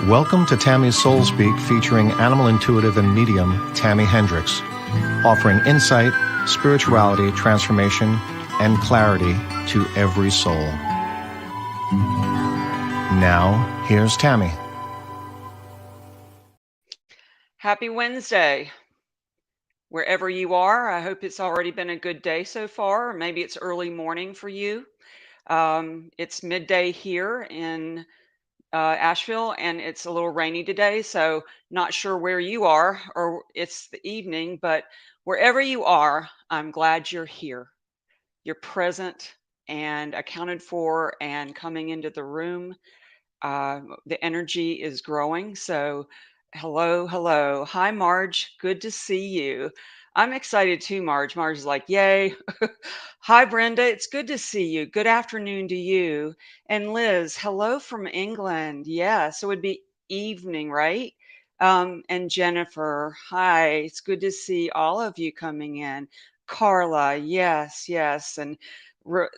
Welcome to Tami's Soul Speak, featuring animal intuitive and medium Tami Hendricks, offering insight, spirituality, transformation, and clarity to every soul. Now, here's Tami. Happy Wednesday. Wherever you are, I hope it's already been a good day so far, or maybe it's early morning for you. It's midday here in Asheville, and it's a little rainy today, so not sure where you are, or it's the evening, but wherever you are, I'm glad you're here. You're present and accounted for and coming into the room. The energy is growing. So, hello, hello. Hi, Marge. Good to see you. I'm excited too, Marge. Marge is like, yay. Hi, Brenda. It's good to see you. Good afternoon to you. And Liz, hello from England. Yeah, so it'd be evening, right? And Jennifer, hi. It's good to see all of you coming in. Carla, yes, yes. And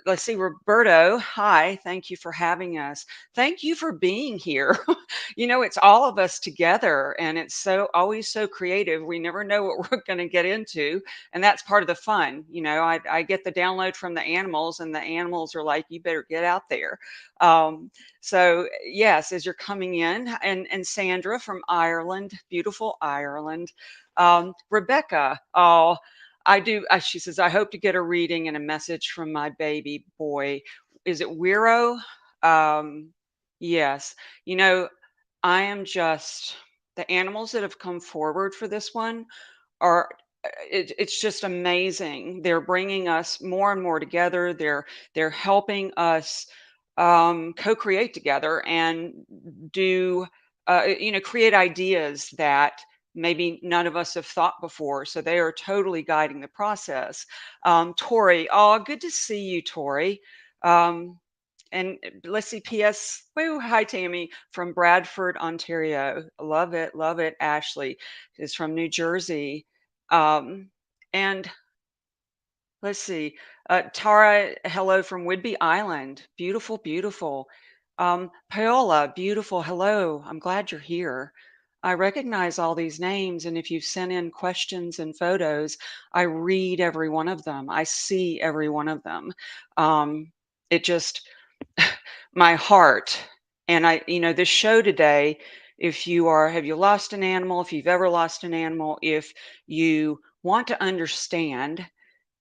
let's see, Roberto, hi. Thank you for having us. Thank you for being here. It's all of us together, and it's so always so creative. We never know what we're going to get into, and that's part of the fun. I get the download from the animals, and the animals are like, "You better get out there." So yes, as you're coming in, and Sandra from Ireland, beautiful Ireland, Rebecca. Oh, I do. She says, "I hope to get a reading and a message from my baby boy." Is it Wiro? Um, Yes. You know, I am just the animals that have come forward for this one are it's just amazing. They're bringing us more and more together. They're helping us co-create together and do create ideas that maybe none of us have thought before. So they are totally guiding the process. Tori, oh, good to see you, Tori. Um, and let's see, PS. Woo, hi, Tammy from Bradford, Ontario. Love it, love it. Ashley is from New Jersey. And let's see, Tara, hello from Whidbey Island. Beautiful, beautiful. Paola, beautiful. Hello. I'm glad you're here. I recognize all these names, and if you've sent in questions and photos, I read every one of them. I see every one of them. It just my heart. And this show today, if you are, have you lost an animal? If you've ever lost an animal, if you want to understand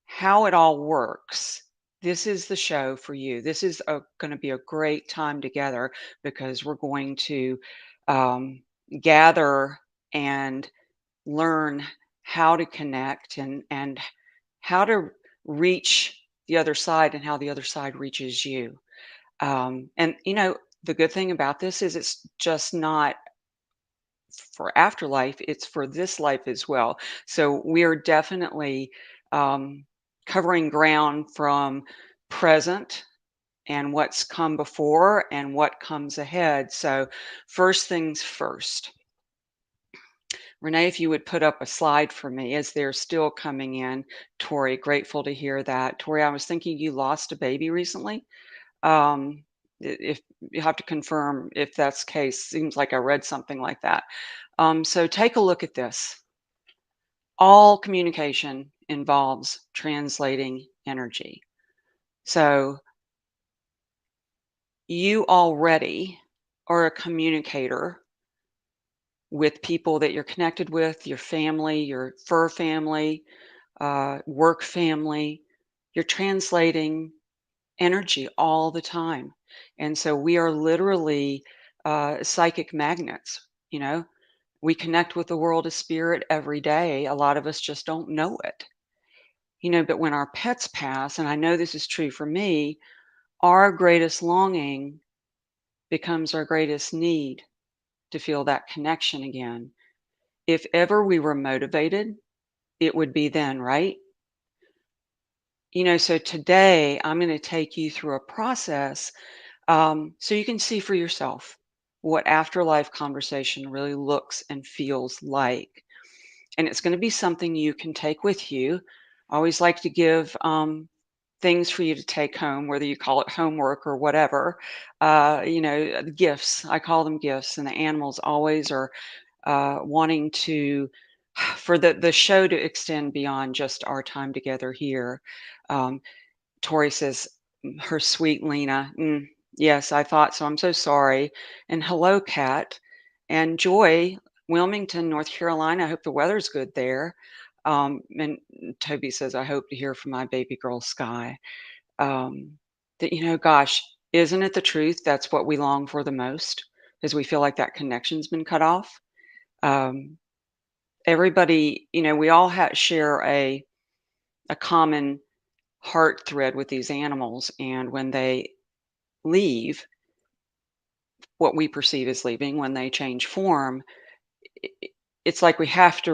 how it all works, this is the show for you. This is going to be a great time together because we're going to um, gather and learn how to connect and how to reach the other side and how the other side reaches you. And the good thing about this is it's just not for afterlife, it's for this life as well. So we are definitely um, covering ground from present and what's come before and what comes ahead. So, first things first. Renee, if you would put up a slide for me as they're still coming in. Tori, grateful to hear that. Tori, I was thinking you lost a baby recently. Um, if you have to confirm if that's the case, seems like I read something like that. So take a look at this. All communication involves translating energy. So you already are a communicator with people that you're connected with, your family, your fur family, work family. You're translating energy all the time. And so we are literally psychic magnets, you know. We connect with the world of spirit every day. A lot of us just don't know it. But when our pets pass, and I know this is true for me, our greatest longing becomes our greatest need to feel that connection again. If ever we were motivated, it would be then, right? So today I'm going to take you through a process so you can see for yourself what afterlife conversation really looks and feels like. And it's going to be something you can take with you. I always like to give things for you to take home, whether you call it homework or whatever. Gifts. I call them gifts, and the animals always are wanting to for the show to extend beyond just our time together here. Um, Tori says, her sweet Lena. Yes, I thought so. I'm so sorry. And hello, Kat. And Joy, Wilmington, North Carolina. I hope the weather's good there. And Toby says, I hope to hear from my baby girl, Sky. Gosh, isn't it the truth? That's what we long for the most, is we feel like that connection's been cut off. Um, Everybody, we all share a common heart thread with these animals, and when they leave, what we perceive as leaving, when they change form, I it's like we have to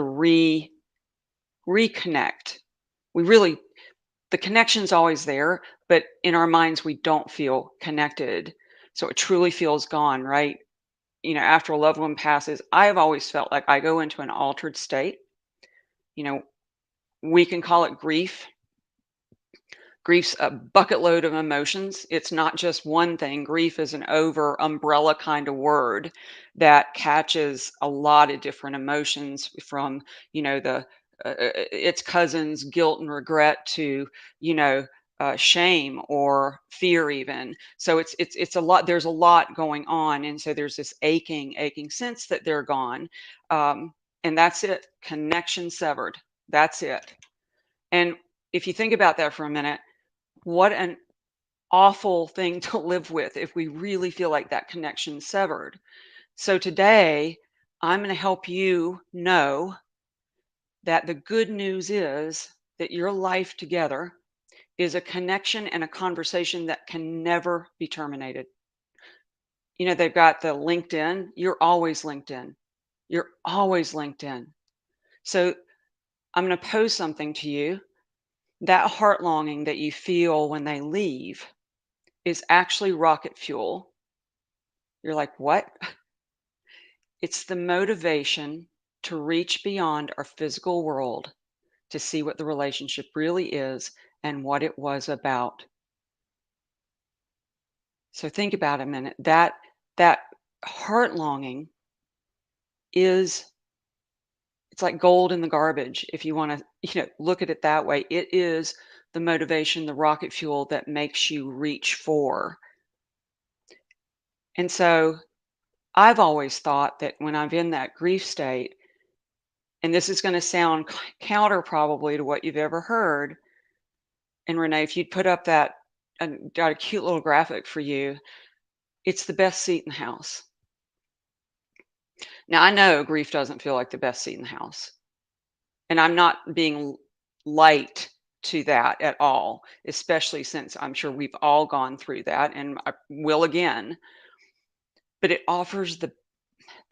reconnect. We really the connection's always there, but in our minds, we don't feel connected, so it truly feels gone, right? After a loved one passes, I have always felt like I go into an altered state. You know, we can call it grief. Grief's a bucket load of emotions. It's not just one thing. Grief is an over umbrella kind of word that catches a lot of different emotions from, the its cousins, guilt and regret, to, you know, shame or fear even. So it's a lot. There's a lot going on, and so there's this aching sense that they're gone, and that's it. Connection severed. That's it. And if you think about that for a minute, what an awful thing to live with if we really feel like that connection severed. So today, I'm going to help you know that the good news is that your life together is a connection and a conversation that can never be terminated. They've got the LinkedIn. You're always LinkedIn. You're always LinkedIn. So I'm going to pose something to you. That heart longing that you feel when they leave is actually rocket fuel. You're like, what? It's the motivation to reach beyond our physical world to see what the relationship really is and what it was about. So think about it a minute. That heart longing is, it's like gold in the garbage, if you want to, look at it that way. It is the motivation, the rocket fuel that makes you reach for. And so I've always thought that when I'm in that grief state, and this is going to sound counter probably to what you've ever heard. And Renee, if you'd put up that, got a cute little graphic for you, it's the best seat in the house. Now, I know grief doesn't feel like the best seat in the house. And I'm not being light to that at all, especially since I'm sure we've all gone through that and I will again. But it offers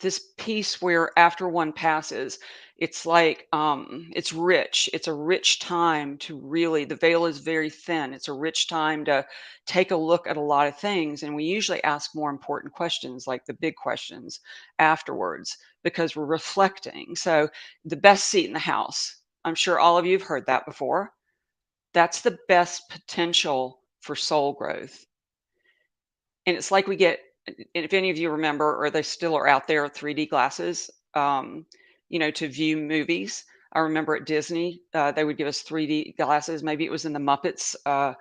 this piece where after one passes, it's like, it's rich. It's a rich time to really, the veil is very thin. It's a rich time to take a look at a lot of things, and we usually ask more important questions, like the big questions, afterwards, because we're reflecting. So the best seat in the house, I'm sure all of you have heard that before. That's the best potential for soul growth. And it's like we get, and if any of you remember, or they still are out there, 3D glasses, to view movies. I remember at Disney, they would give us 3D glasses. Maybe it was in the Muppets, uh,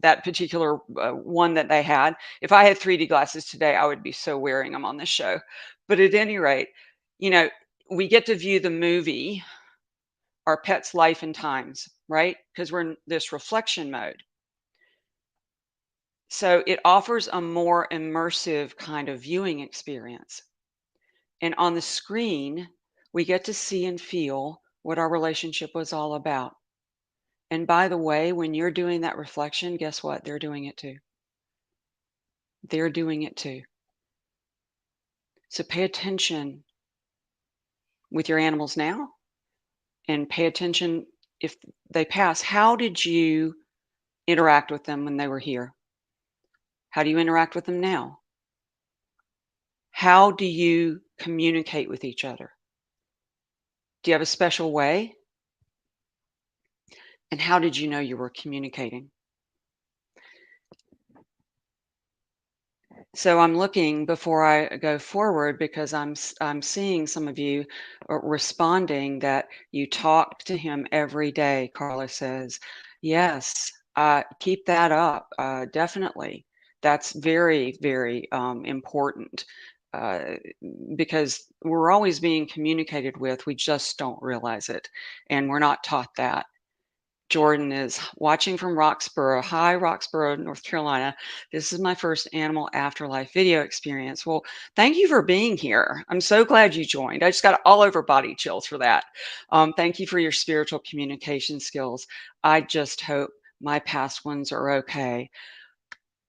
that particular one that they had. If I had 3D glasses today, I would be so wearing them on this show. But at any rate, you know, we get to view the movie, our pet's life and times, right? Because we're in this reflection mode. So it offers a more immersive kind of viewing experience. And on the screen, we get to see and feel what our relationship was all about. And by the way, when you're doing that reflection, guess what? They're doing it too. They're doing it too. So pay attention with your animals now, and pay attention if they pass. How did you interact with them when they were here? How do you interact with them now? How do you communicate with each other? Do you have a special way? And how did you know you were communicating? So I'm looking before I go forward because I'm seeing some of you responding that you talk to him every day. Carla says, "Yes, keep that up. Definitely, that's very very important uh, because we're always being communicated with. We just don't realize it, and we're not taught that." Jordan is watching from Roxborough. Hi, Roxborough, North Carolina. This is my first Animal Afterlife video experience. Well, thank you for being here. I'm so glad you joined. I just got all over body chills for that. Thank you for your spiritual communication skills. I just hope my past ones are okay.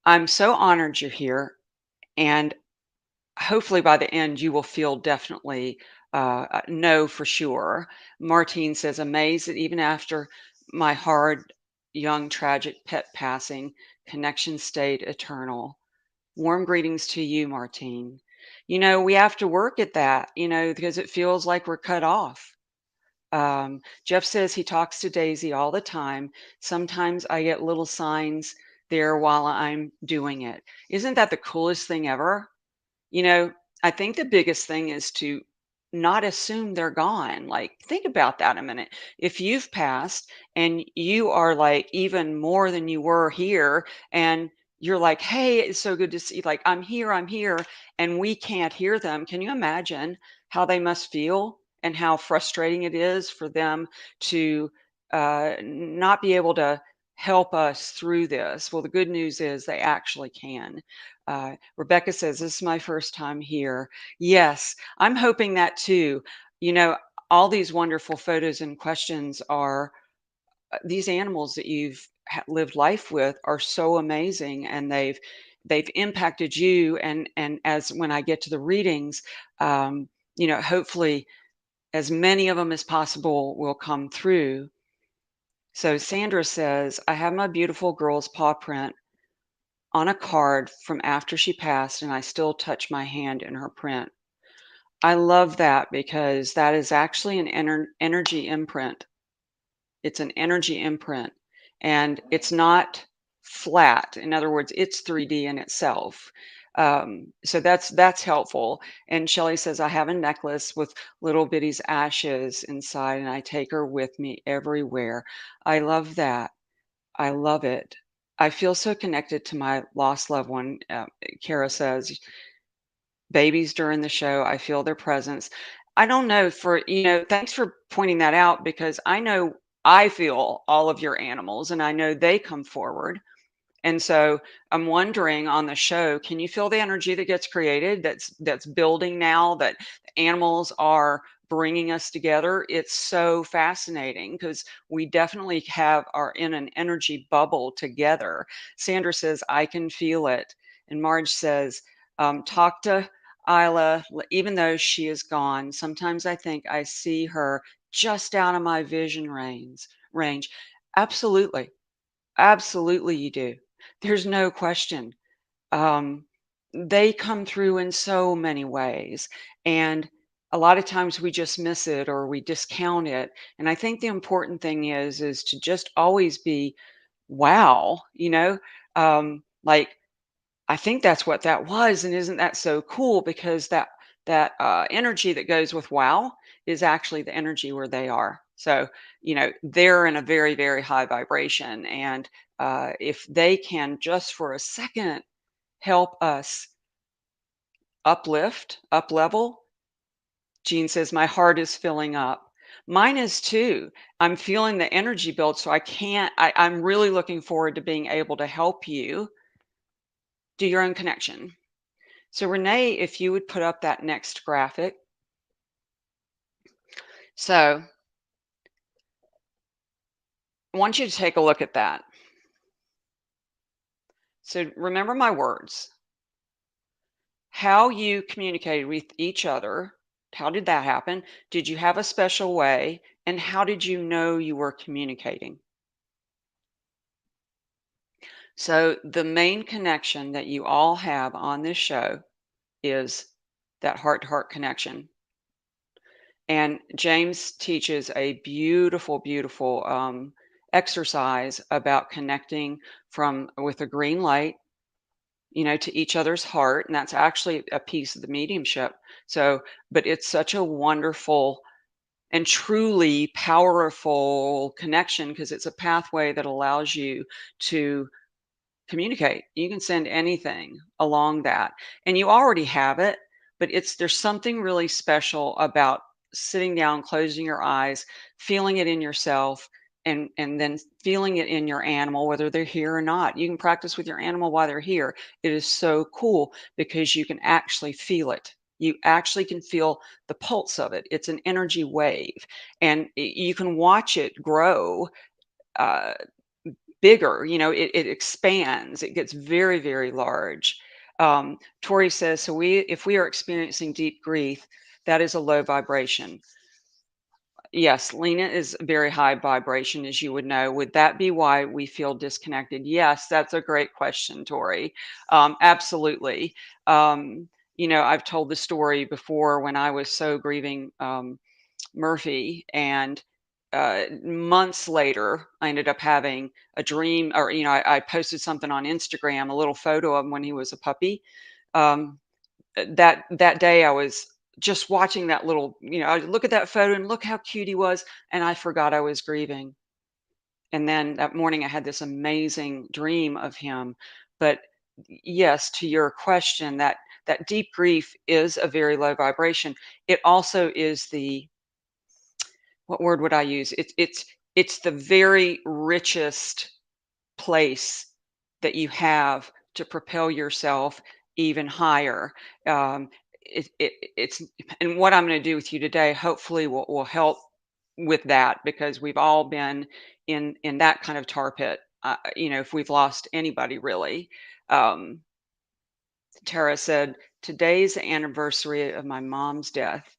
I'm so honored you're here. And hopefully by the end you will feel definitely know for sure. Martine says, amazed that even after my hard, young, tragic pet passing, connection stayed eternal. Warm greetings to you, Martine. You know, we have to work at that, you know, because it feels like we're cut off. Jeff says he talks to Daisy all the time. Sometimes I get little signs there while I'm doing it. Isn't that the coolest thing ever? You know, I think the biggest thing is to not assume they're gone. Like, think about that a minute. If you've passed and you are like even more than you were here, and you're like, hey, it's so good to see, like, I'm here, and we can't hear them. Can you imagine how they must feel and how frustrating it is for them to not be able to help us through this? Well, the good news is they actually can. Rebecca says, this is my first time here. Yes, I'm hoping that too. You know, all these wonderful photos and questions are these animals that you've lived life with are so amazing, and they've impacted you. And as when I get to the readings, um, you know, hopefully as many of them as possible will come through. So Sandra says, I have my beautiful girl's paw print on a card from after she passed, and I still touch my hand in her print. I love that because that is actually an energy imprint. It's an energy imprint, and it's not flat. In other words, it's 3D in itself. So that's helpful. And Shelly says, I have a necklace with little bitty's ashes inside, and I take her with me everywhere. I love that. I love it. I feel so connected to my lost loved one. Kara says, babies during the show, I feel their presence. I don't know for, you know, thanks for pointing that out because I know I feel all of your animals and I know they come forward. And so I'm wondering on the show, can you feel the energy that gets created that's building now that animals are bringing us together? It's so fascinating because we definitely are in an energy bubble together. Sandra says, I can feel it. And Marge says, talk to Isla, even though she is gone. Sometimes I think I see her just out of my vision range. Absolutely. Absolutely, you do. There's no question. Um, they come through in so many ways. And a lot of times we just miss it or we discount it. And I think the important thing is to just always be, wow, you know, like I think that's what that was, and isn't that so cool? Because that energy that goes with wow is actually the energy where they are. So you know they're in a very very high vibration, and if they can just for a second help us uplift, up level. Jean says my heart is filling up. Mine is too. I'm feeling the energy build, so I can't. I'm really looking forward to being able to help you do your own connection. So Renee, if you would put up that next graphic. So I want you to take a look at that. So remember my words. How you communicated with each other. How did that happen? Did you have a special way? And how did you know you were communicating? So the main connection that you all have on this show is that heart to heart connection. And James teaches a beautiful, beautiful exercise about connecting from with a green light, to each other's heart, and that's actually a piece of the mediumship. So, but it's such a wonderful and truly powerful connection because it's a pathway that allows you to communicate. You can send anything along that, and you already have it, but there's something really special about sitting down, closing your eyes, feeling it in yourself, and then feeling it in your animal, whether they're here or not. You can practice with your animal while they're here. It is so cool because you can actually feel it. You actually can feel the pulse of it. It's an energy wave, and you can watch it grow. Uh, Bigger, it expands, it gets very, very large. Tori says, so if we are experiencing deep grief, that is a low vibration. Yes, Lena is very high vibration, as you would know. Would that be why we feel disconnected? Yes, that's a great question, Tori. Absolutely. I've told the story before when I was so grieving Murphy, and months later, I ended up having a dream, or I posted something on Instagram, a little photo of him when he was a puppy. Um, that day, I was just watching that little, I look at that photo and look how cute he was, and I forgot I was grieving. And then that morning, I had this amazing dream of him. But yes, to your question, that deep grief is a very low vibration. It also is the what word would I use? It's the very richest place that you have to propel yourself even higher. Um, it's and what I'm going to do with you today, hopefully, will help with that because we've all been in that kind of tar pit. If we've lost anybody really. Um, Tara said, "Today's the anniversary of my mom's death.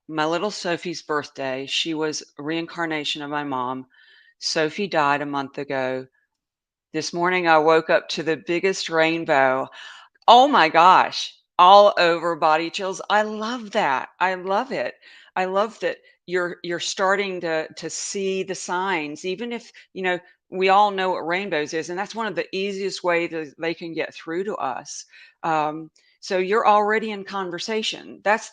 My little Sophie's birthday. She was a reincarnation of my mom. Sophie died a month ago. This morning I woke up to the biggest rainbow. Oh my gosh, all over body chills. I love that. I love it. I love that you're starting to see the signs, even if, we all know what rainbows is, and that's one of the easiest ways that they can get through to us. Um, so you're already in conversation. That's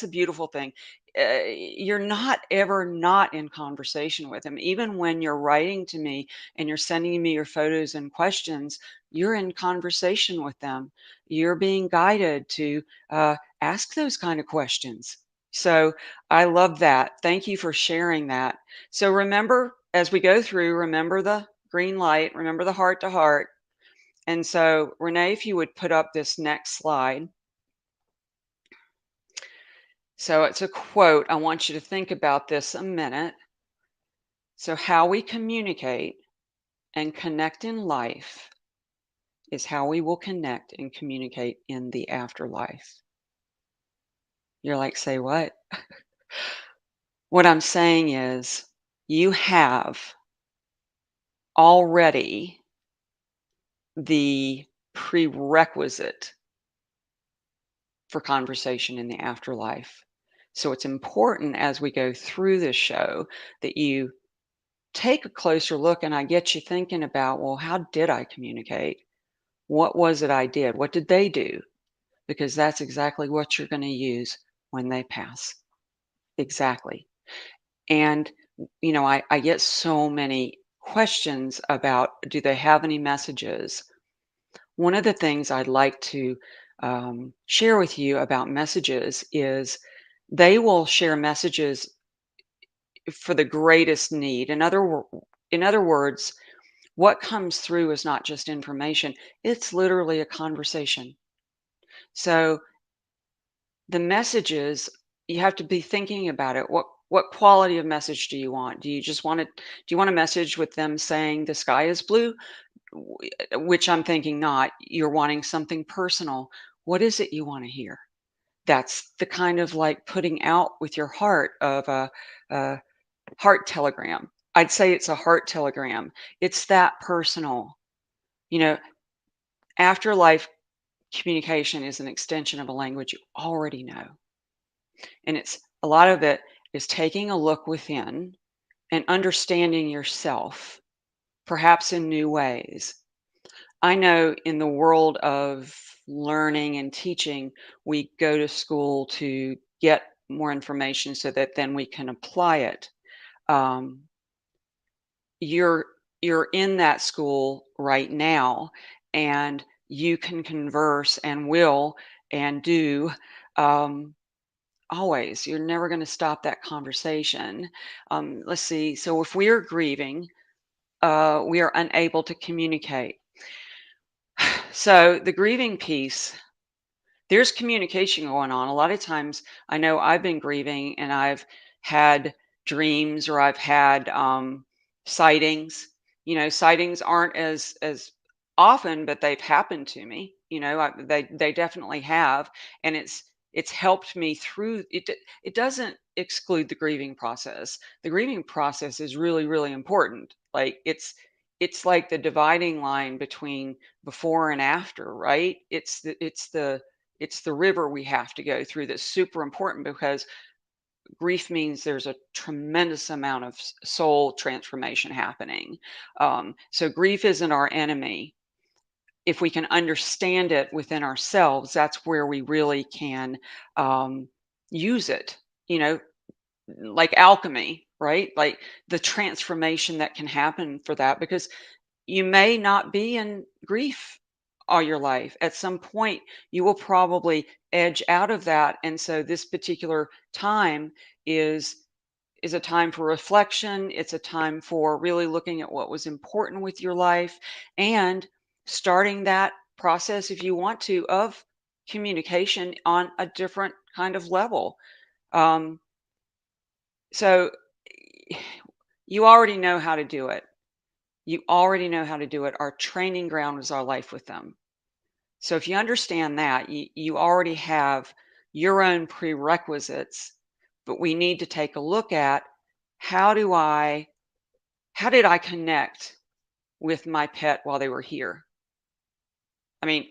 a beautiful thing. You're not ever not in conversation with them. Even when you're writing to me and you're sending me your photos and questions, you're in conversation with them. You're being guided to ask those kind of questions. So I love that. Thank you for sharing that. So remember, as we go through, remember the green light, remember the heart to heart. And so, Renee, if you would put up this next slide. So it's a quote. I want you to think about this a minute. So, how we communicate and connect in life is how we will connect and communicate in the afterlife. You're like, say what? What I'm saying is, you have already the prerequisite for conversation in the afterlife. So it's important as we go through this show that you take a closer look, and I get you thinking about, well, how did I communicate? What was it I did? What did they do? Because that's exactly what you're going to use when they pass. Exactly. And, I get so many questions about, do they have any messages? One of the things I'd like to share with you about messages is they will share messages for the greatest need. In other words, what comes through is not just information; it's literally a conversation. So the messages, you have to be thinking about it. What quality of message do you want? Do you just want it? Do you want a message with them saying the sky is blue? Which I'm thinking not. You're wanting something personal. What is it you want to hear? That's the kind of like putting out with your heart of a heart telegram. I'd say it's a heart telegram. It's that personal. You know, afterlife communication is an extension of a language you already know. And it's a lot of it is taking a look within and understanding yourself, perhaps in new ways. I know in the world of learning and teaching, we go to school to get more information so that then we can apply it. Um, you're you're in that school right now, and you can converse and will and do, um, always. You're never going to stop that conversation. Let's see. So if we are grieving, we are unable to communicate. So the grieving piece, there's communication going on. A lot of times, I know I've been grieving and I've had dreams or I've had sightings. Sightings aren't as often, but they've happened to me. They definitely have, and it's helped me through it. It doesn't exclude the grieving process. The grieving process is really, really important. Like it's like the dividing line between before and after, right? It's the river we have to go through that's super important, because grief means there's a tremendous amount of soul transformation happening. So grief isn't our enemy. If we can understand it within ourselves, that's where we really can um, use it. You know, like alchemy, right? Like the transformation that can happen for that, because you may not be in grief all your life. At some point, you will probably edge out of that. And so this particular time is is a time for reflection. It's a time for really looking at what was important with your life and starting that process, if you want to, of communication on a different kind of level. Um, so you already know how to do it. You already know how to do it. Our training ground is our life with them. So if you understand that, you already have your own prerequisites, but we need to take a look at how do I how did I connect with my pet while they were here? I mean,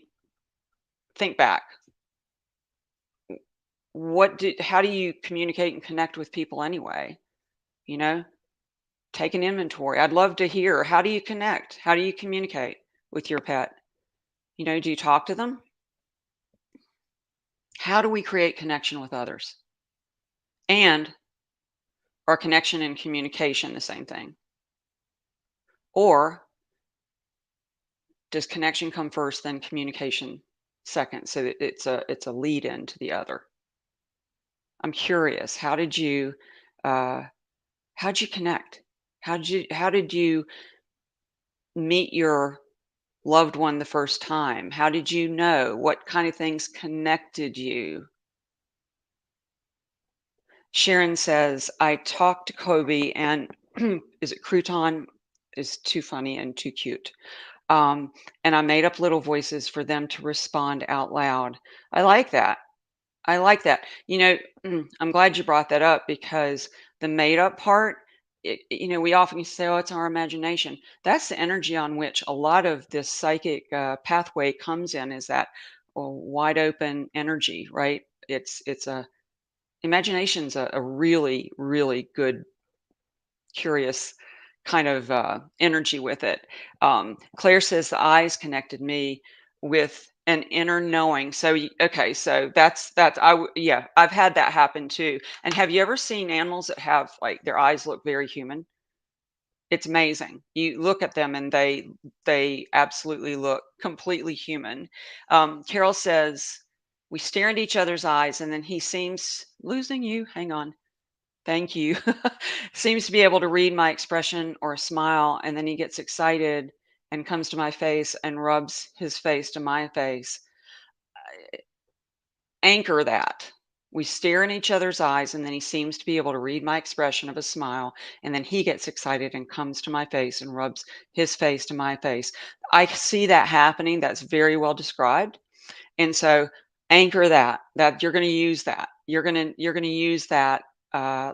think back. How do you communicate and connect with people anyway? You know, take an inventory. I'd love to hear, how do you connect? How do you communicate with your pet? Do you talk to them? How do we create connection with others? And are connection and communication the same thing? Or does connection come first, then communication second? So that it's a lead in to the other. I'm curious. Uh, how'd you connect? How did you meet your loved one the first time? How did you know? What kind of things connected you? Sharon says, I talked to Kobe and is it Crouton is too funny and too cute. And I made up little voices for them to respond out loud. I like that. I like that. I'm glad you brought that up, because the made up part, we often say, oh, it's our imagination. That's the energy on which a lot of this psychic pathway comes in, is that wide open energy, right? It's a imagination's a really, really good, curious kind of energy with it. Claire says the eyes connected me with an inner knowing. So okay, so that's yeah, I've had that happen too. And have you ever seen animals that have like their eyes look very human? It's amazing. You look at them and they absolutely look completely human. Carol says we stare into each other's eyes, and then he seems losing you. Hang on. Thank you. Seems to be able to read my expression or a smile, and then he gets excited and comes to my face and rubs his face to my face. Anchor that. We stare in each other's eyes, and then he seems to be able to read my expression of a smile, and then he gets excited and comes to my face and rubs his face to my face. I see that happening. That's very well described. And so anchor that you're going to use that. You're going to use that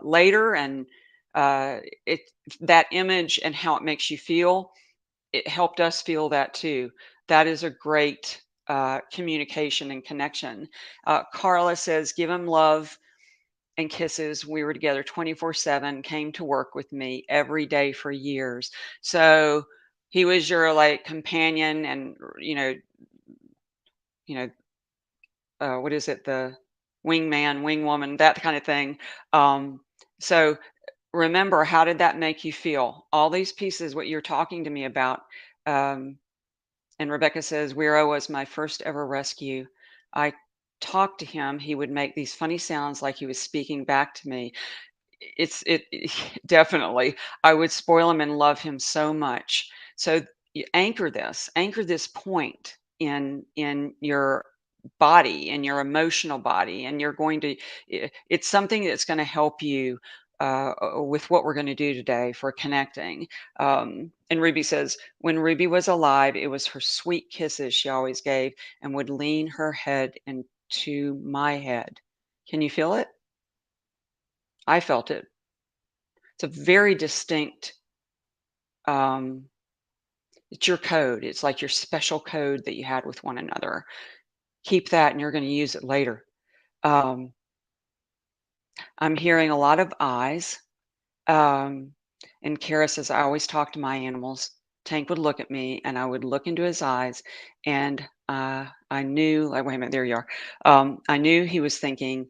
later, and it that image and how it makes you feel. It helped us feel that too. That is a great communication and connection. Carla says, "Give him love and kisses. We were together 24/7, came to work with me every day for years. So he was your like companion and you know, what is it? The wingman, wingwoman, that kind of thing. So remember, how did that make you feel? All these pieces, what you're talking to me about. Um, and Rebecca says, Wiro was my first ever rescue. I talked to him. He would make these funny sounds like he was speaking back to me. It definitely. I would spoil him and love him so much. So you anchor this point in your body, in your emotional body, and you're going to it's something that's going to help you with what we're going to do today for connecting. And Ruby says, when Ruby was alive, it was her sweet kisses she always gave and would lean her head into my head. Can you feel it? I felt it. It's a very distinct, um, it's your code. It's like your special code that you had with one another. Keep that and you're going to use it later. Um, I'm hearing a lot of eyes. Um, and Kara says, I always talk to my animals. Tank would look at me and I would look into his eyes and I knew, like, wait a minute, there you are. I knew he was thinking,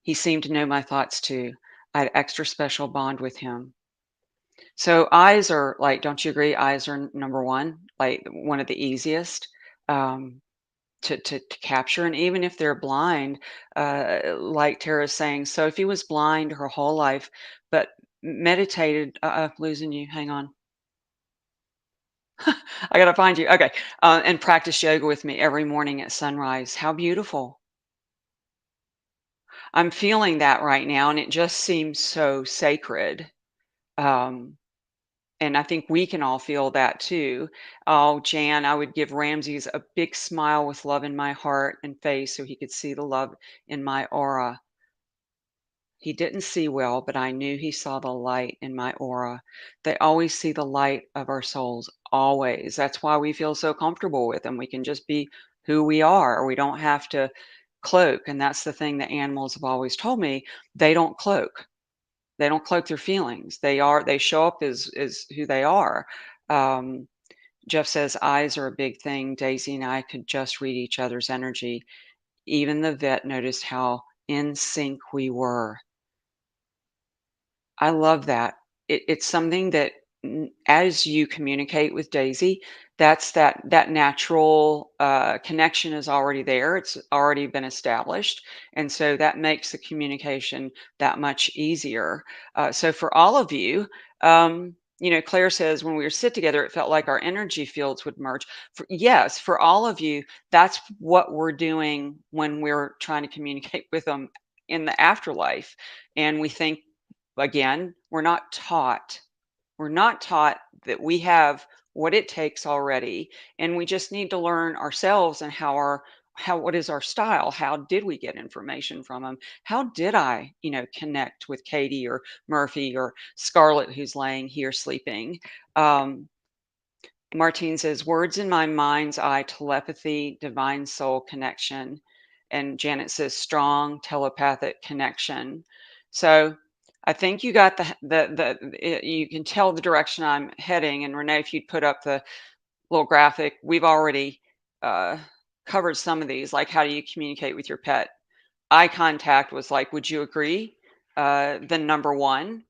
he seemed to know my thoughts too. I had extra special bond with him. So eyes are like, don't you agree? Eyes are number one, like one of the easiest um, to capture. And even if they're blind, like Tara's saying, Sophie was blind her whole life, but meditated. Losing you. Hang on. I gotta find you. Okay, and practice yoga with me every morning at sunrise. How beautiful! I'm feeling that right now, and it just seems so sacred. Um, And I think we can all feel that too. Oh, Jan, I would give Ramses a big smile with love in my heart and face so he could see the love in my aura. He didn't see well, but I knew he saw the light in my aura. They always see the light of our souls, always. That's why we feel so comfortable with them. We can just be who we are. We don't have to cloak. And that's the thing that animals have always told me. They don't cloak. They don't cloak their feelings. They show up as who they are. Um, Jeff says eyes are a big thing. Daisy and I could just read each other's energy. Even the vet noticed how in sync we were. I love that. It's something that as you communicate with Daisy, that natural connection is already there. It's already been established, and so that makes the communication that much easier. So for all of you, Claire says when we were sit together, it felt like our energy fields would merge. Yes, for all of you, that's what we're doing when we're trying to communicate with them in the afterlife, and we think again, we're not taught that we have what it takes already, and we just need to learn ourselves and how what is our style? How did we get information from them? How did I, connect with Katie or Murphy or Scarlett who's laying here sleeping? Um, Martine says, words in my mind's eye, telepathy, divine soul connection. And Janet says, strong telepathic connection. So I think you got you can tell the direction I'm heading. And Renee, if you'd put up the little graphic, we've already uh, covered some of these, like how do you communicate with your pet? Eye contact was like, would you agree? Then number one,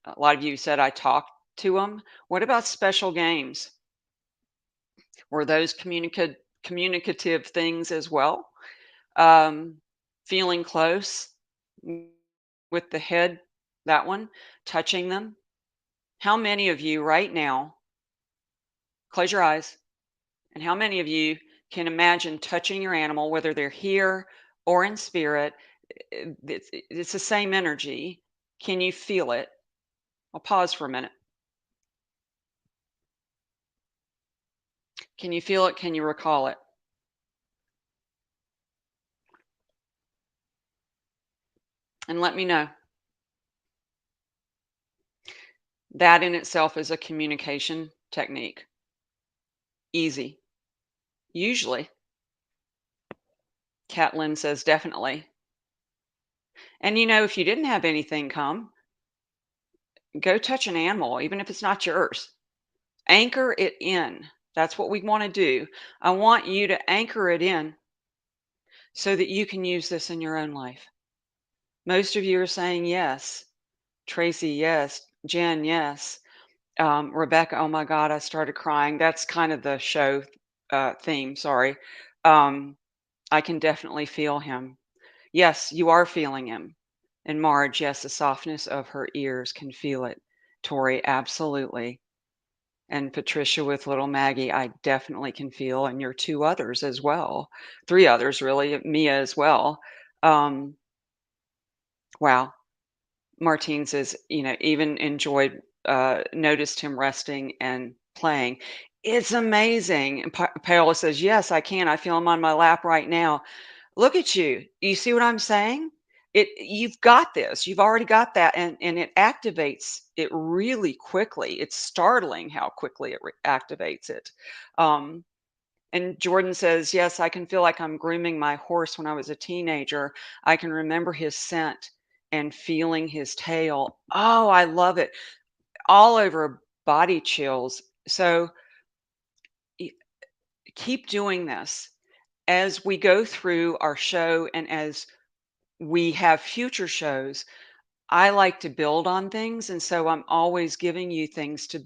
a lot of you said I talked to them. What about special games? Were those communicative things as well? Um, feeling close with the head, that one, touching them. How many of you right now, close your eyes, and how many of you can imagine touching your animal, whether they're here or in spirit? It's the same energy. Can you feel it? I'll pause for a minute. Can you feel it? Can you recall it? And let me know. That in itself is a communication technique. Easy. Usually. Catlin says definitely. And if you didn't have anything come, go touch an animal, even if it's not yours. Anchor it in. That's what we want to do. I want you to anchor it in so that you can use this in your own life. Most of you are saying yes. Tracy, yes. Jen, yes. Rebecca, oh my God, I started crying. That's kind of the show theme. Sorry. Um, I can definitely feel him. Yes, you are feeling him. And Marge, yes, the softness of her ears can feel it. Tori, absolutely. And Patricia with little Maggie, I definitely can feel, and your two others as well. Three others, really, Mia as well. Um, wow. Martine says, even enjoyed, noticed him resting and playing. It's amazing. And Paola says, yes, I can. I feel him on my lap right now. Look at you. You see what I'm saying? You've got this. You've already got that, and it activates it really quickly. It's startling how quickly it activates it. Um, and Jordan says, yes, I can feel like I'm grooming my horse when I was a teenager. I can remember his scent and feeling his tail. Oh, I love it. All over body chills. So y- keep doing this as we go through our show and as we have future shows. I like to build on things, and so I'm always giving you things to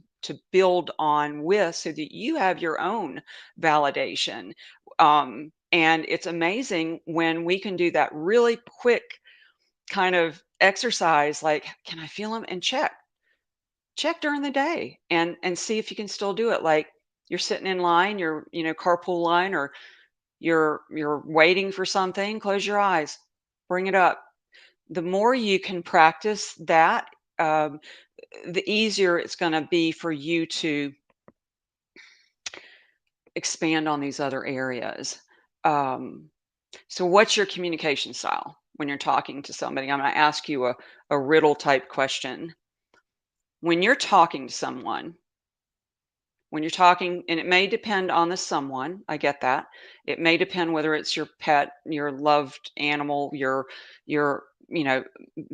build on with so that you have your own validation. And it's amazing when we can do that really quick kind of exercise, like, can I feel them? And check during the day and see if you can still do it. Like you're sitting in line, you're, carpool line, or you're waiting for something, close your eyes, bring it up. The more you can practice that, um, the easier it's going to be for you to expand on these other areas. Um, so, what's your communication style when you're talking to somebody? I'm going to ask you a riddle type question. When you're talking to someone, when you're talking, and it may depend on the someone, I get that. It may depend whether it's your pet, your loved animal, your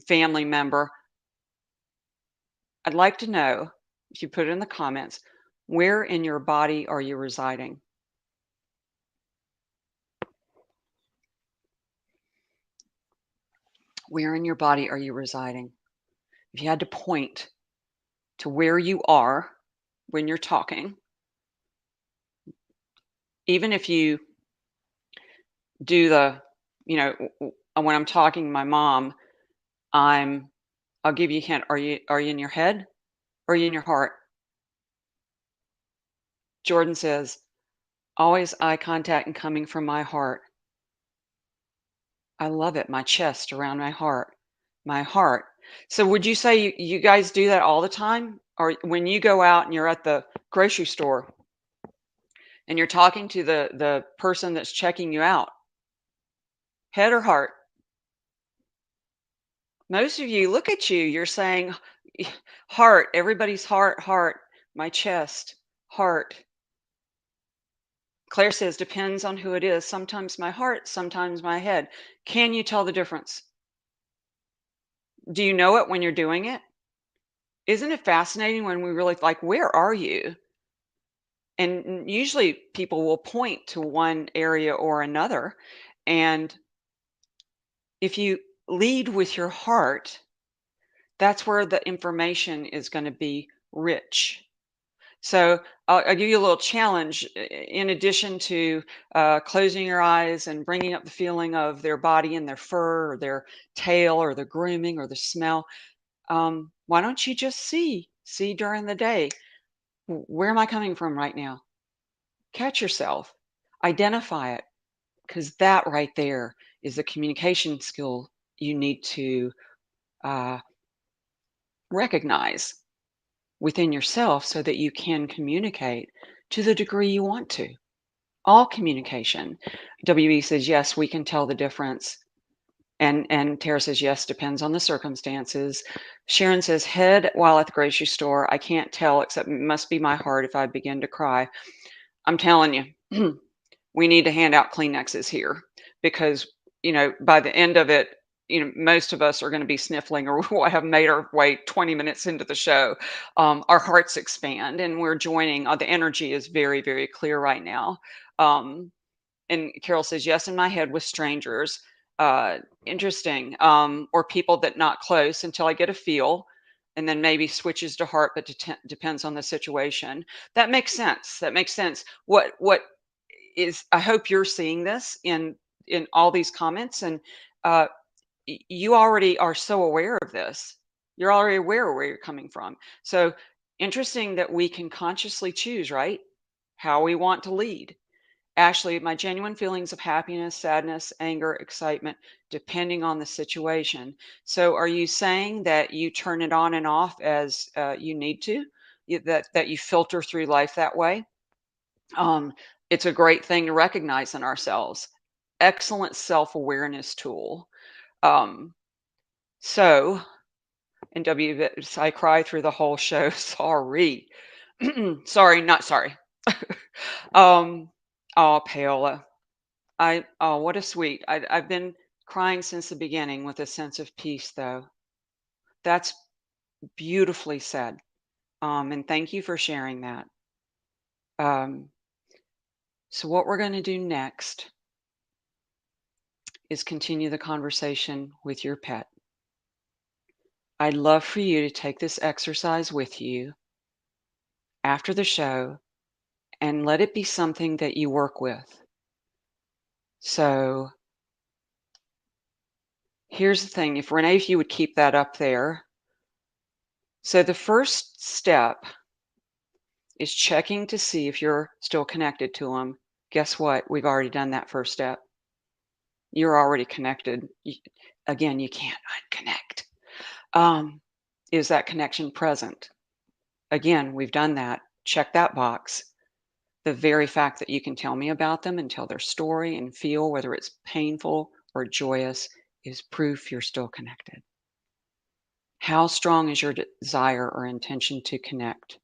family member. I'd like to know, if you put it in the comments, where in your body are you residing? Where in your body are you residing? If you had to point to where you are when you're talking, even if you do the, when I'm talking to my mom, I'm I'll give you a hint. Are you in your head or are you in your heart? Jordan says, always eye contact and coming from my heart. I love it. My chest around my heart. My heart. So would you say you guys do that all the time? Or when you go out and you're at the grocery store and you're talking to the person that's checking you out, head or heart? Most of you, look at you, you're saying heart, everybody's heart, heart, my chest, heart. Claire says, depends on who it is. Sometimes my heart, sometimes my head. Can you tell the difference? Do you know it when you're doing it? Isn't it fascinating when we really like, where are you? And usually people will point to one area or another. And if you lead with your heart, that's where the information is going to be rich. So I'll give you a little challenge. In addition to closing your eyes and bringing up the feeling of their body and their fur or their tail or the grooming or the smell, why don't you just see during the day, where am I coming from right now? Catch yourself, identify it, because that right there is the communication skill you need to uh, recognize within yourself so that you can communicate to the degree you want to. All communication. WE says, yes, we can tell the difference. And Tara says, yes, depends on the circumstances. Sharon says, head while at the grocery store. I can't tell, except it must be my heart if I begin to cry. I'm telling you, we need to hand out Kleenexes here because, by the end of it, most of us are going to be sniffling or will have made our way 20 minutes into the show. Our hearts expand and we're joining. The energy is very, very clear right now. Um, and Carol says, yes, in my head with strangers. Interesting. Or people that not close until I get a feel. And then maybe switches to heart, but depends on the situation. That makes sense. That makes sense. What is, I hope you're seeing this in all these comments, and uh, you already are so aware of this. You're already aware of where you're coming from. So interesting that we can consciously choose, right? How we want to lead. Actually, my genuine feelings of happiness, sadness, anger, excitement, depending on the situation. So, are you saying that you turn it on and off as you need to? That you filter through life that way? Um, it's a great thing to recognize in ourselves. Excellent self awareness tool. Um, so, and W, I cry through the whole show. Sorry. Sorry, not sorry. um, oh, Paola. Oh, what a sweet. I've been crying since the beginning with a sense of peace, though. That's beautifully said. And thank you for sharing that. Um, so, what we're going to do next is continue the conversation with your pet. I'd love for you to take this exercise with you after the show and let it be something that you work with. So, here's the thing, if Renee, if you would keep that up there. So, the first step is checking to see if you're still connected to them. Guess what? We've already done that first step. You're already connected. Again, you can't unconnect. Is that connection present? Again, we've done that. Check that box. The very fact that you can tell me about them and tell their story and feel whether it's painful or joyous is proof you're still connected. How strong is your desire or intention to connect?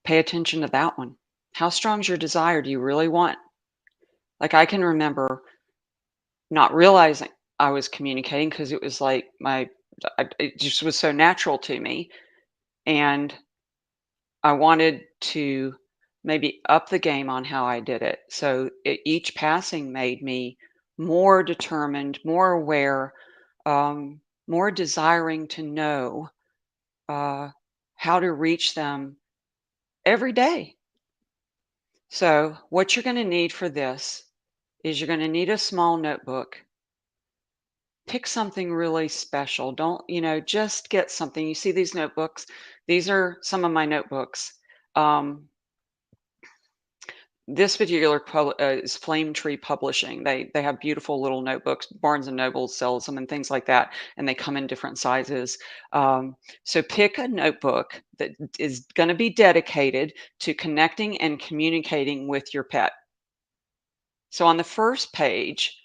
Pay attention to that one. How strong is your desire? Do you really want? Like, I can remember not realizing I was communicating because it was like it just was so natural to me. And I wanted to maybe up the game on how I did it. So each passing made me more determined, more aware, more desiring to know uh, how to reach them every day. So, what you're going to need for this is you're going to need a small notebook. Pick something really special. Don't, just get something. You see these notebooks? These are some of my notebooks. Um, this particular is Flame Tree Publishing. They have beautiful little notebooks. Barnes and Noble sells them and things like that, and they come in different sizes. So pick a notebook that is going to be dedicated to connecting and communicating with your pet. So on the first page,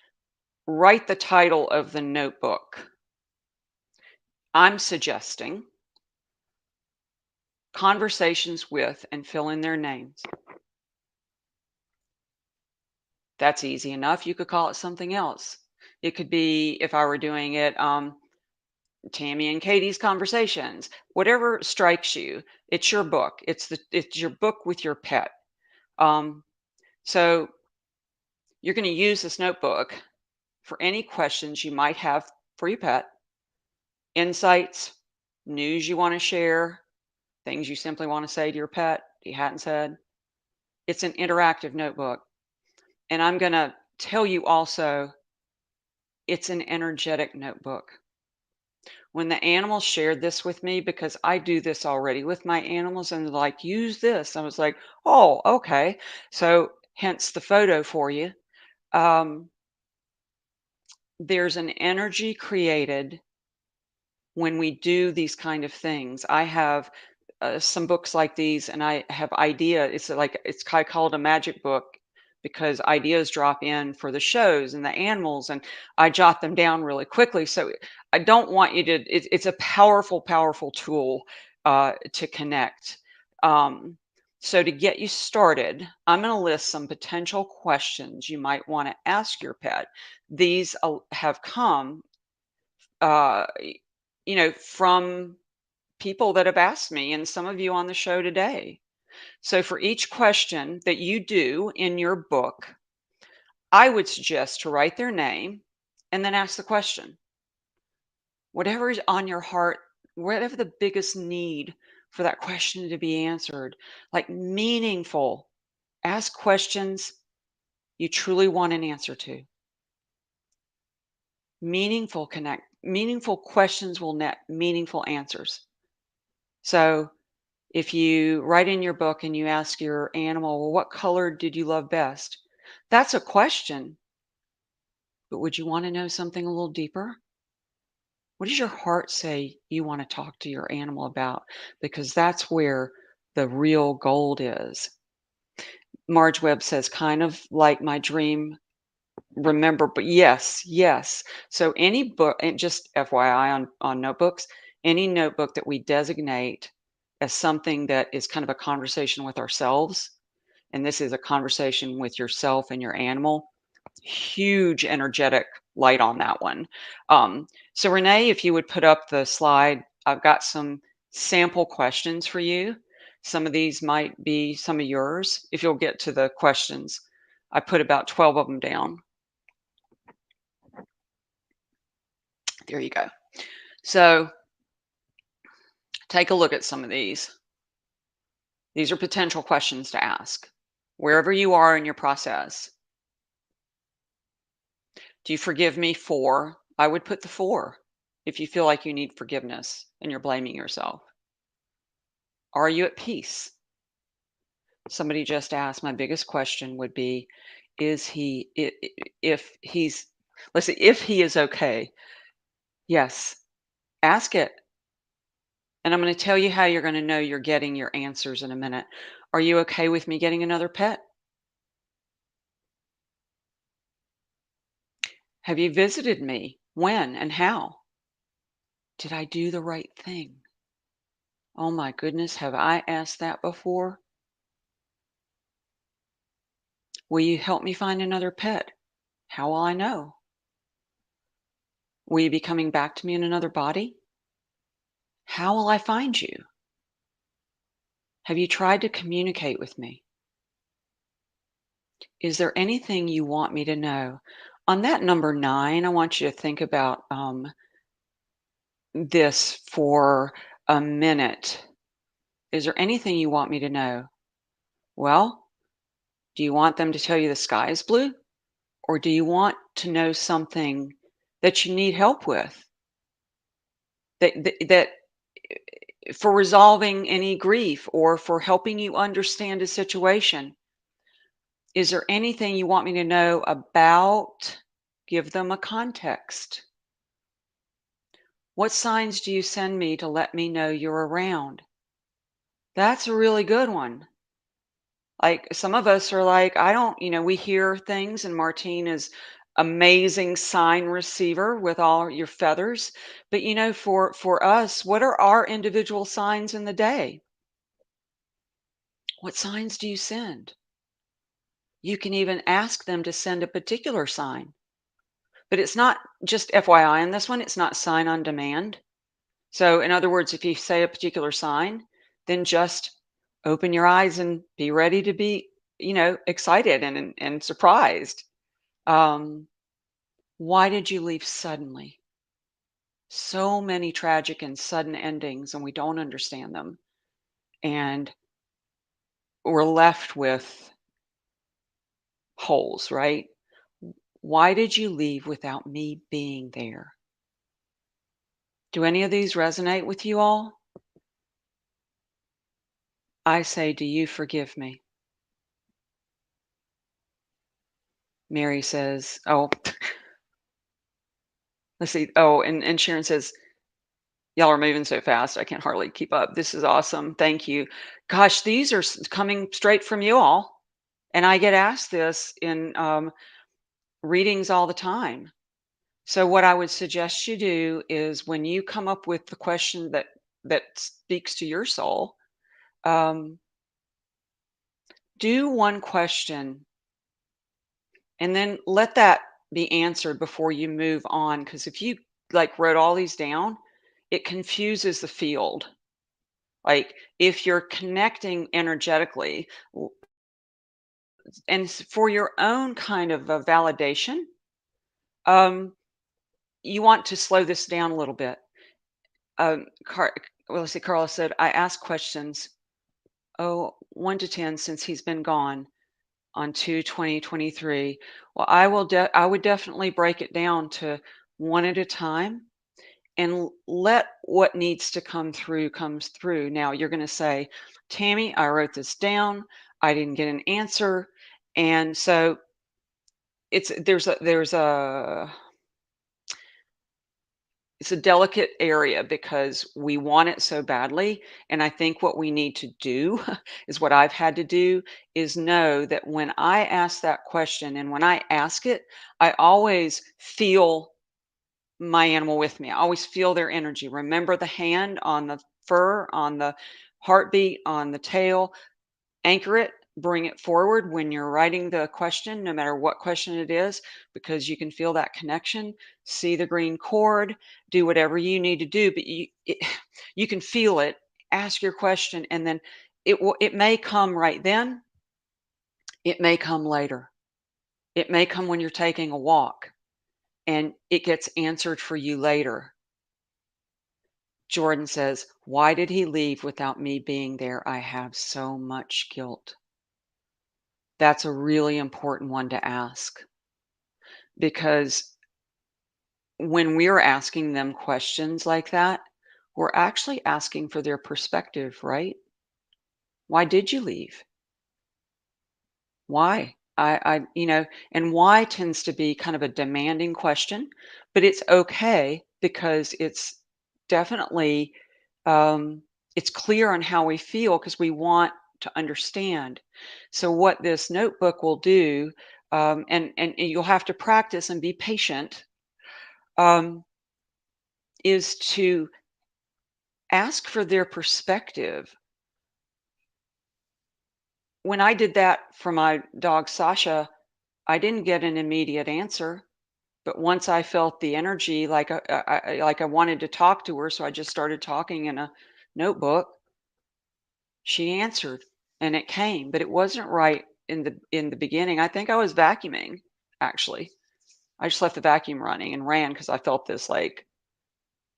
write the title of the notebook. I'm suggesting conversations with, and fill in their names. That's easy enough. You could call it something else. It could be, if I were doing it, Tammy and Katie's conversations. Whatever strikes you, it's your book. It's your book with your pet. Um, so you're going to use this notebook for any questions you might have for your pet, insights, news you want to share, things you simply want to say to your pet you hadn't said. It's an interactive notebook. And I'm going to tell you also, it's an energetic notebook. When the animals shared this with me, because I do this already with my animals, and they're like, use this. I was like, oh, okay. So, hence the photo for you. Um, there's an energy created when we do these kind of things. I have some books like these, and I have idea. It's like it's kind of called a magic book because ideas drop in for the shows and the animals, and I jot them down really quickly. So I don't want you to. It's a powerful, powerful tool to connect. Um, So, to get you started, I'm going to list some potential questions you might want to ask your pet. These have come, y- from people that have asked me, and some of you on the show today. So, for each question that you do in your book, I would suggest to write their name and then ask the question. Whatever is on your heart, whatever the biggest need for that question to be answered, like meaningful, ask questions you truly want an answer to. Meaningful questions will net meaningful answers. So if you write in your book and you ask your animal, well, what color did you love best? That's a question, but would you want to know something a little deeper? What does your heart say you want to talk to your animal about? Because that's where the real gold is. Marge Webb says, kind of like my dream. Remember, but yes, yes. So any book, and just FYI on notebooks, any notebook that we designate as something that is kind of a conversation with ourselves, and this is a conversation with yourself and your animal, huge energetic light on that one. So Renee, if you would put up the slide, I've got some sample questions for you. Some of these might be some of yours. If you'll get to the questions, I put about 12 of them down. There you go. So take a look at some of these. These are potential questions to ask. Wherever you are in your process, do you forgive me for? I would put the for if you feel like you need forgiveness and you're blaming yourself. Are you at peace? Somebody just asked, my biggest question would be, is he, if he's, let's see, if he is okay. Yes, ask it. And I'm going to tell you how you're going to know you're getting your answers in a minute. Are you okay with me getting another pet? Have you visited me? When and how? Did I do the right thing? Oh my goodness, have I asked that before? Will you help me find another pet? How will I know? Will you be coming back to me in another body? How will I find you? Have you tried to communicate with me? Is there anything you want me to know? On that number 9, I want you to think about this for a minute. Is there anything you want me to know? Well, do you want them to tell you the sky is blue? Or do you want to know something that you need help with? That for resolving any grief or for helping you understand a situation? Is there anything you want me to know about? Give them a context. What signs do you send me to let me know you're around? That's a really good one. Like some of us are like, I don't, we hear things, and Martine is amazing sign receiver with all your feathers. But for us, what are our individual signs in the day? What signs do you send? You can even ask them to send a particular sign. But it's not, just FYI on this one, it's not sign on demand. So in other words, if you say a particular sign, then just open your eyes and be ready to be, excited and surprised. Um, why did you leave suddenly? So many tragic and sudden endings, and we don't understand them. And we're left with holes, right? Why did you leave without me being there? Do any of these resonate with you all? I say, do you forgive me? Mary says, oh, let's see. Oh, and Sharon says, y'all are moving so fast. I can't hardly keep up. This is awesome. Thank you. Gosh, these are coming straight from you all. And I get asked this in readings all the time. So what I would suggest you do is when you come up with the question that speaks to your soul, um, Do one question and then let that be answered before you move on. Because if you like wrote all these down, it confuses the field. Like if you're connecting energetically and for your own kind of a validation, um, you want to slow this down a little bit. Well, let's see, Carla said, I ask questions, 1 to 10 since he's been gone on 2/20/23. Well, I would definitely break it down to one at a time and let what needs to come through comes through. Now you're going to say, Tammy, I wrote this down. I didn't get an answer. And so it's a delicate area because we want it so badly. And I think what we need to do is what I've had to do is know that when I ask that question and when I ask it, I always feel my animal with me. I always feel their energy. Remember the hand on the fur, on the heartbeat, on the tail. Anchor it, bring it forward when you're writing the question, no matter what question it is, because you can feel that connection. See the green cord, do whatever you need to do, but you can feel it. Ask your question, and then it may come right then. It may come later. It may come when you're taking a walk, and it gets answered for you later. Jordan says, "Why did he leave without me being there? I have so much guilt." That's a really important one to ask because when we're asking them questions like that, we're actually asking for their perspective, right? Why did you leave? Why? And why tends to be kind of a demanding question, but it's okay because it's definitely um, it's clear on how we feel because we want to understand. So what this notebook will do, and you'll have to practice and be patient, um, is to ask for their perspective. When I did that for my dog Sasha, I didn't get an immediate answer. But once I felt the energy, like I wanted to talk to her, so I just started talking in a notebook. She answered, and it came, but it wasn't right in the beginning. I think I was vacuuming, actually. I just left the vacuum running and ran because I felt this like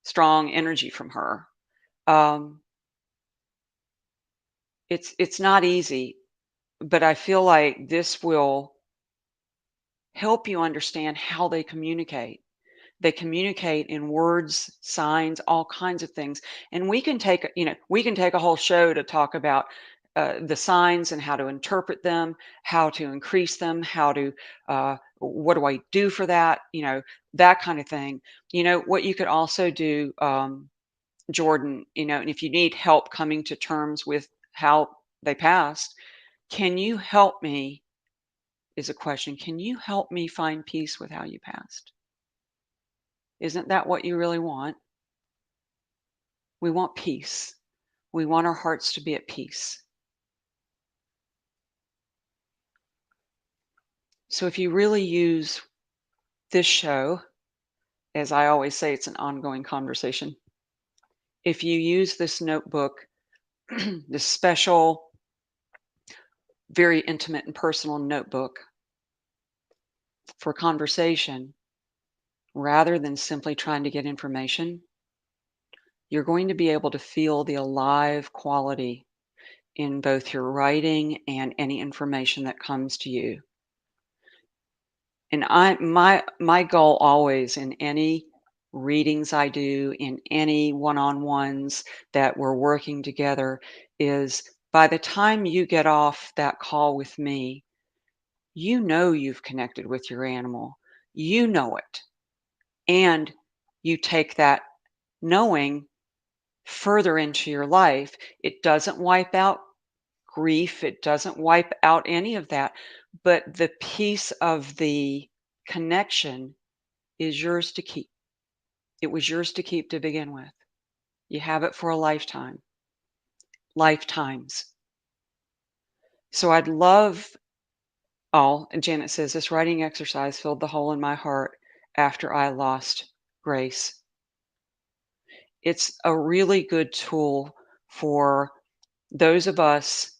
strong energy from her. Um, it's not easy, but I feel like this will help you understand how they communicate. They communicate in words, signs, all kinds of things. And we can take a whole show to talk about the signs and how to interpret them, how to increase them, what do I do for that? That kind of thing. What you could also do, Jordan, and if you need help coming to terms with how they passed, can you help me? Is a question. Can you help me find peace with how you passed? Isn't that what you really want? We want peace. We want our hearts to be at peace. So if you really use this show, as I always say, it's an ongoing conversation. If you use this notebook, this special, very intimate and personal notebook for conversation, rather than simply trying to get information, you're going to be able to feel the alive quality in both your writing and any information that comes to you. And my goal always in any readings I do, in any one-on-ones that we're working together is by the time you get off that call with me, you know you've connected with your animal. You know it. And you take that knowing further into your life. It doesn't wipe out grief, it doesn't wipe out any of that, but the piece of the connection is yours to keep. It was yours to keep to begin with. You have it for a lifetime, lifetimes. So I'd love Oh, and Janet says, "This writing exercise filled the hole in my heart after I lost Grace." It's a really good tool for those of us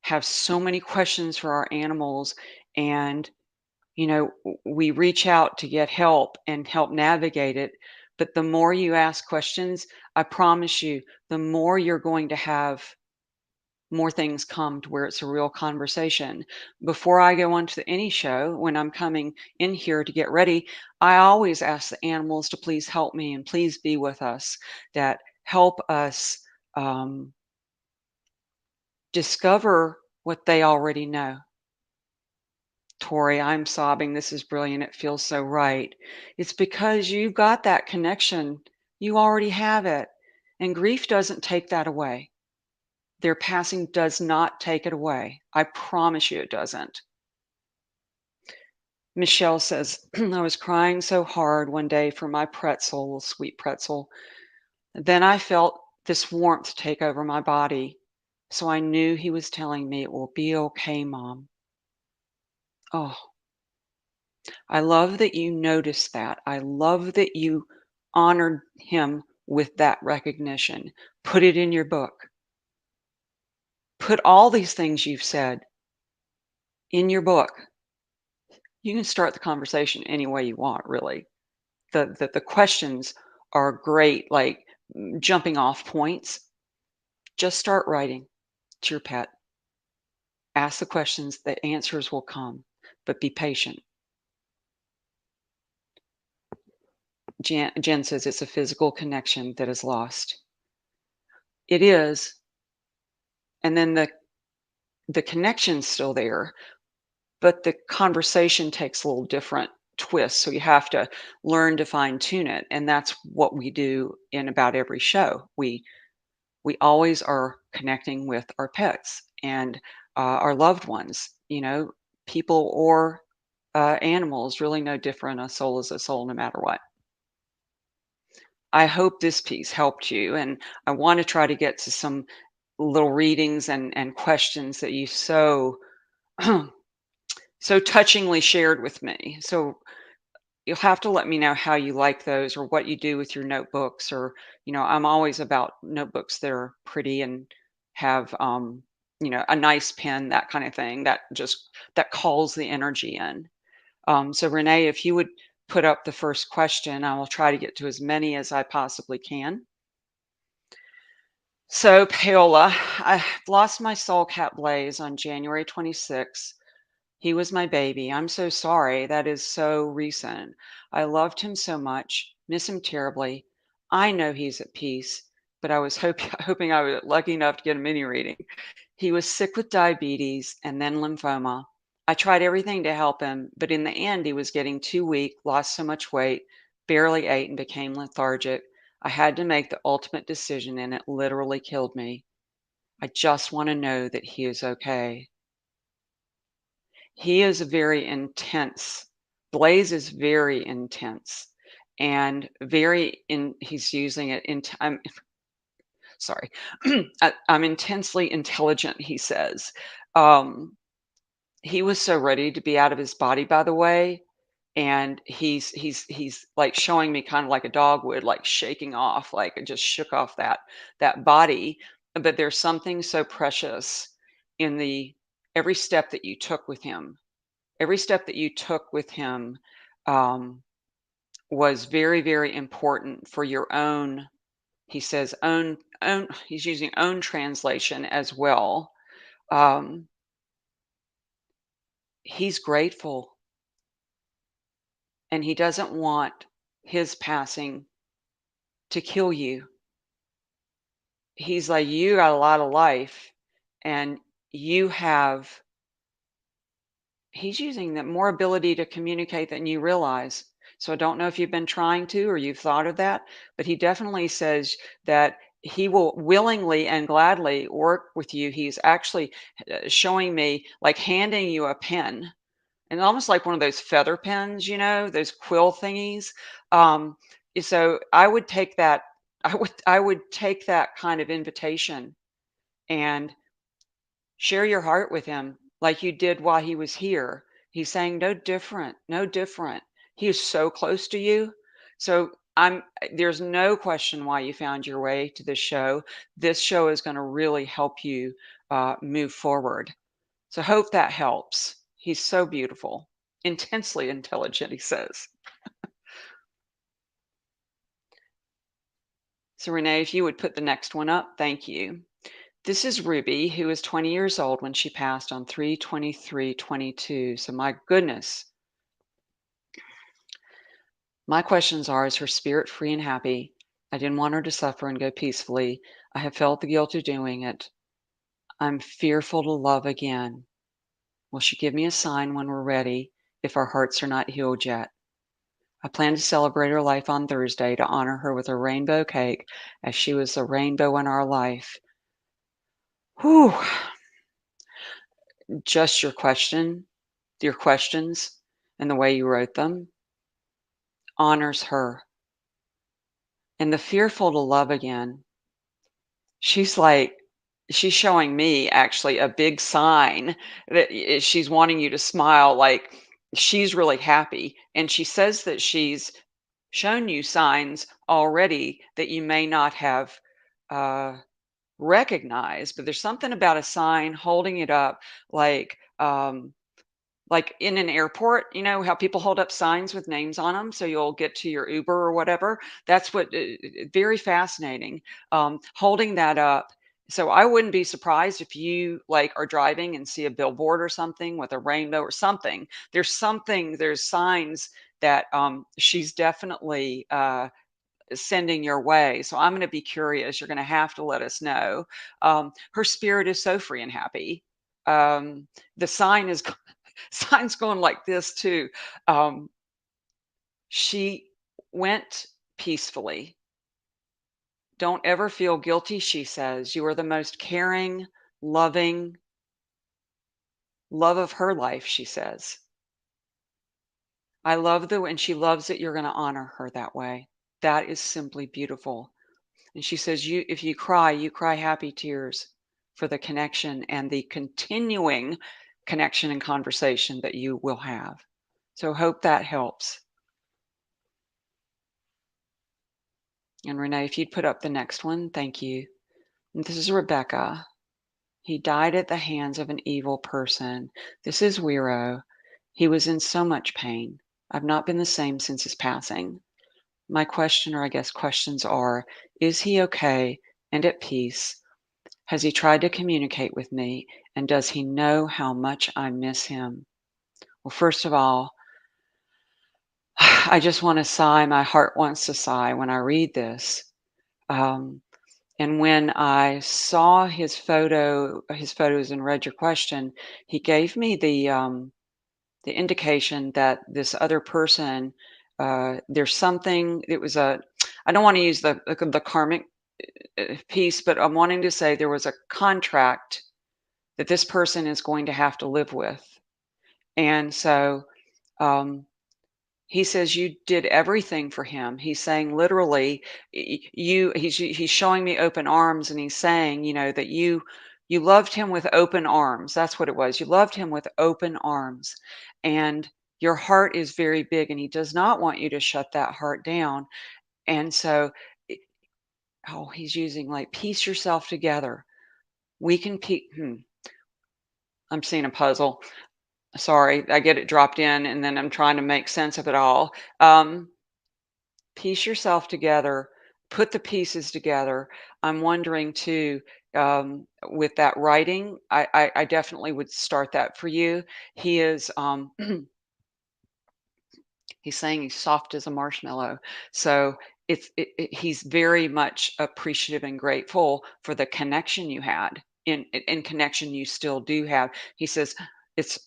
have so many questions for our animals, and, we reach out to get help and help navigate it, but the more you ask questions, I promise you, the more you're going to have more things come to where it's a real conversation. Before I go on to any show, when I'm coming in here to get ready, I always ask the animals to please help me and please be with us, that help us um, discover what they already know. Tori, I'm sobbing. This is brilliant. It feels so right. It's because you've got that connection. You already have it. And grief doesn't take that away. Their passing does not take it away. I promise you it doesn't. Michelle says, I was crying so hard one day for my pretzel, sweet pretzel. Then I felt this warmth take over my body. So I knew he was telling me it will be okay, Mom. Oh, I love that you noticed that. I love that you honored him with that recognition. Put it in your book. Put all these things you've said in your book. You can start the conversation any way you want, really. The questions are great, like jumping off points. Just start writing to your pet. Ask the questions, the answers will come, but be patient. Jen says it's a physical connection that is lost. It is, and then the connection's still there, but the conversation takes a little different twist. So you have to learn to fine tune it, and that's what we do in about every show. We always are connecting with our pets and our loved ones, people or animals, really no different. A soul is a soul no matter what. I hope this piece helped you, and I want to try to get to some little readings and questions that you so touchingly shared with me. So you'll have to let me know how you like those or what you do with your notebooks, or I'm always about notebooks that are pretty and have a nice pen, that kind of thing, that calls the energy in. So Renee, if you would put up the first question, I will try to get to as many as I possibly can. So Paola, I lost my soul cat Blaze on January 26th. He was my baby. I'm so sorry. That is so recent. I loved him so much, miss him terribly. I know he's at peace, but I was hoping I was lucky enough to get a mini reading. He was sick with diabetes and then lymphoma. I tried everything to help him, but in the end, he was getting too weak, lost so much weight, barely ate, and became lethargic. I had to make the ultimate decision, and it literally killed me. I just want to know that he is okay. He is very intense. Blaze is very intense and very in he's using it in I'm sorry. I'm intensely intelligent, he says. Um, he was so ready to be out of his body, by the way, and he's like showing me kind of like a dog would, like shaking off, like it just shook off that body. But there's something so precious in the every step that you took with him. Every step that you took with him um, was very, very important for your own, he says, he's using own translation as well. Um, he's grateful and he doesn't want his passing to kill you. He's like, you got a lot of life and you have he's using the more ability to communicate than you realize. So I don't know if you've been trying to or you've thought of that, but he definitely says that he will willingly and gladly work with you. He's actually showing me like handing you a pen and almost like one of those feather pens, those quill thingies. Um, so I would take that. I would take that kind of invitation and Share your heart with him like you did while he was here. He's saying, "No different, no different." He is so close to you. So there's no question why you found your way to this show. This show is going to really help you move forward. So hope that helps. He's so beautiful, intensely intelligent, he says. So Renee, if you would put the next one up, thank you. This is Ruby, who was 20 years old when she passed on 3/23/22. So my goodness, my questions are, is her spirit free and happy? I didn't want her to suffer and go peacefully. I have felt the guilt of doing it. I'm fearful to love again. Will she give me a sign when we're ready if our hearts are not healed yet? I plan to celebrate her life on Thursday to honor her with a rainbow cake as she was the rainbow in our life. Whew. Just your questions and the way you wrote them honors her. And the fearful to love again, she's like, she's showing me actually a big sign that she's wanting you to smile, like she's really happy. And she says that she's shown you signs already that you may not have uh, recognized, but there's something about a sign holding it up, like in an airport, you know how people hold up signs with names on them so you'll get to your Uber or whatever. That's what very fascinating. Holding that up. So I wouldn't be surprised if you like are driving and see a billboard or something with a rainbow or something. There's signs that she's definitely sending your way. So I'm going to be curious. You're going to have to let us know. Her spirit is so free and happy. The sign is Sign's going like this too. Um, she went peacefully. Don't ever feel guilty, she says. You are the most caring, loving love of her life, she says. I love the and she loves that you're going to honor her that way. That is simply beautiful. And she says, if you cry happy tears for the connection and the continuing connection and conversation that you will have. So hope that helps. And Renee, if you'd put up the next one, thank you. And this is Rebecca. He died at the hands of an evil person. This is Wiro. He was in so much pain. I've not been the same since his passing. My question, or I guess questions are, is he okay and at peace? Has he tried to communicate with me? And does he know how much I miss him? Well, first of all, I just want to sigh. My heart wants to sigh when I read this. Um, And when I saw his photos and read your question, he gave me the indication that this other person, there's something. It was a. I don't want to use the karmic piece, but I'm wanting to say there was a contract that this person is going to have to live with, and so um, he says you did everything for him. He's saying literally, he's showing me open arms and he's saying, you know, that you loved him with open arms. That's what it was. You loved him with open arms. And your heart is very big and he does not want you to shut that heart down. And so oh, he's using like piece yourself together. We can I'm seeing a puzzle. Sorry, I get it dropped in and then I'm trying to make sense of it all. Piece yourself together, put the pieces together. I'm wondering too, with that writing, I definitely would start that for you. He is, he's saying he's soft as a marshmallow. So he's very much appreciative and grateful for the connection you had in connection you still do have. He says it's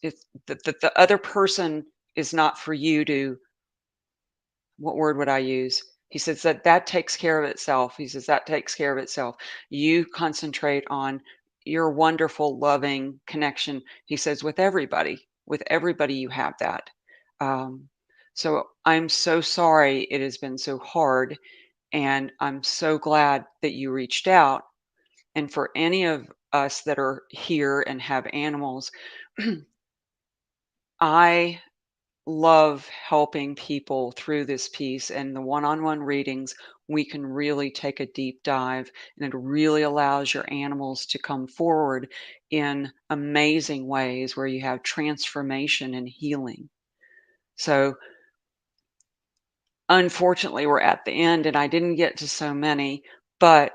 the other person is not for you to what word would I use? He says that that takes care of itself. He says that takes care of itself. You concentrate on your wonderful, loving connection. He says with everybody, you have that. Um, so I'm so sorry it has been so hard, and I'm so glad that you reached out. And for any of us that are here and have animals. I love helping people through this piece, and the one-on-one readings, we can really take a deep dive, and it really allows your animals to come forward in amazing ways where you have transformation and healing. So, unfortunately, we're at the end, and I didn't get to so many, but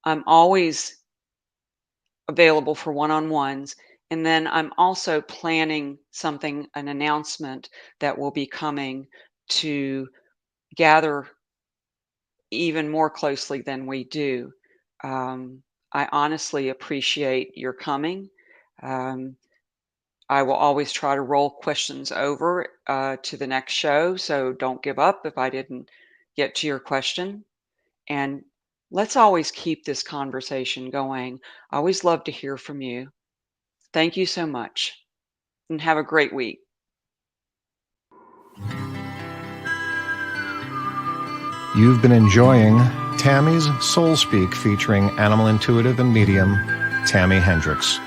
I'm always available for one-on-ones, and then I'm also planning something, an announcement that will be coming to gather even more closely than we do. Um, I honestly appreciate your coming. Um, I will always try to roll questions over to the next show, so don't give up if I didn't get to your question. And let's always keep this conversation going. I always love to hear from you. Thank you so much, and have a great week. You've been enjoying Tammy's Soul Speak featuring animal intuitive and medium Tami Hendricks.